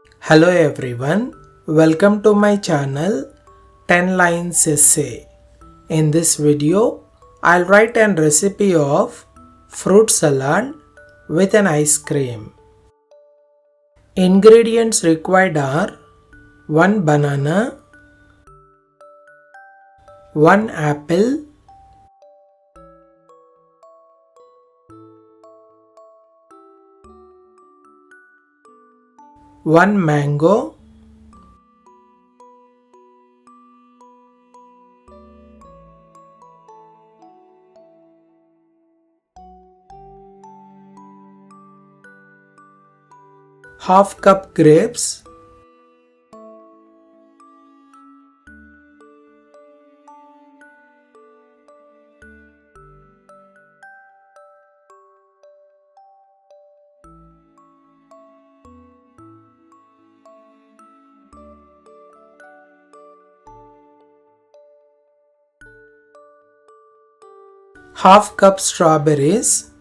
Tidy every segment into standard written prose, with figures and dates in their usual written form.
Hello everyone, welcome to my channel 10 Lines Essay. In this video, I'll write a recipe of fruit salad with an ice cream. Ingredients required are 1 banana, 1 apple, 1 mango, half cup grapes, 1/2 cup strawberries,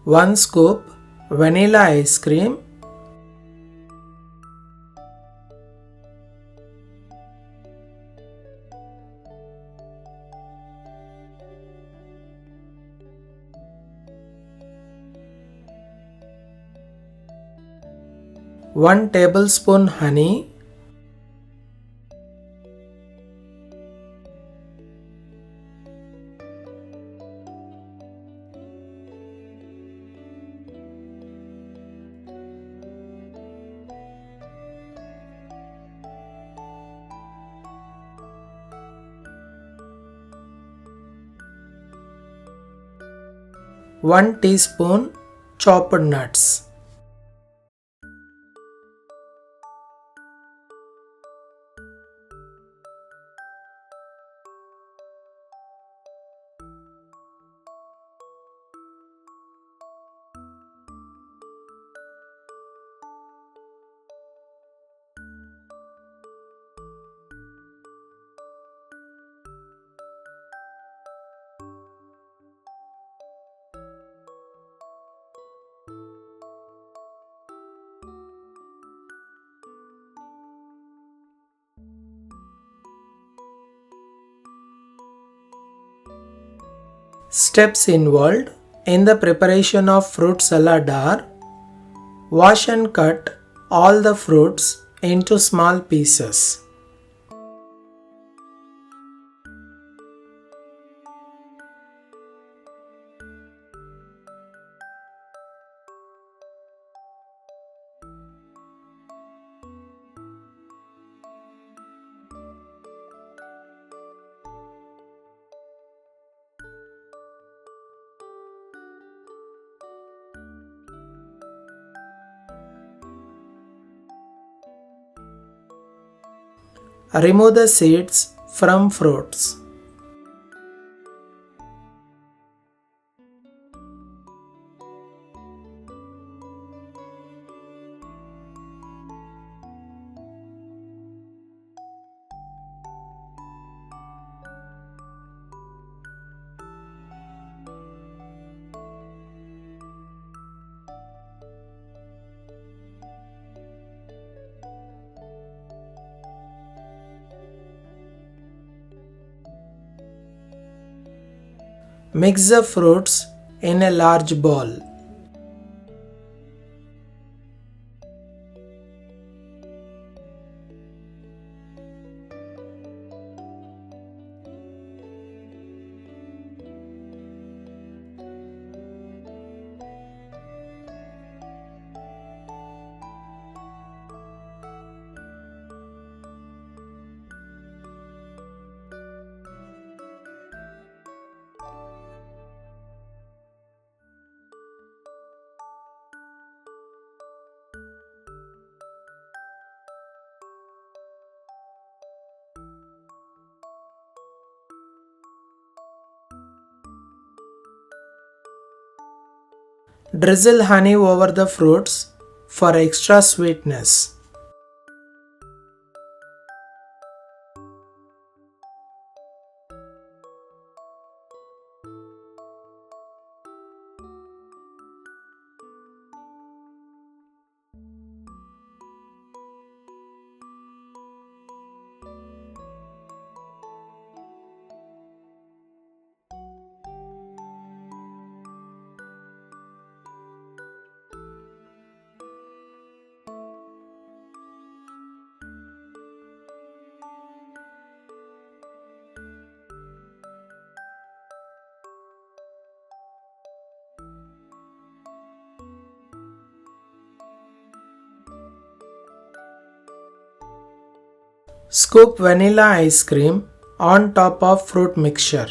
1 scoop vanilla ice cream, 1 tablespoon honey, 1 teaspoon chopped nuts. Steps involved in the preparation of fruit salad are: wash and cut all the fruits into small pieces. Remove the seeds from fruits. Mix the fruits in a large bowl. Drizzle honey over the fruits for extra sweetness. Scoop vanilla ice cream on top of fruit mixture.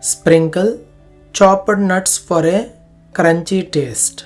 Sprinkle chopped nuts for a crunchy taste.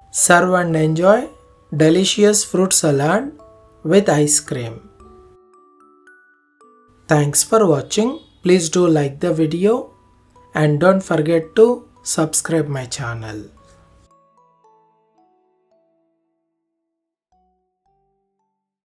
Serve and enjoy delicious fruit salad with ice cream. Thanks for watching. Please do like the video and don't forget to subscribe my channel.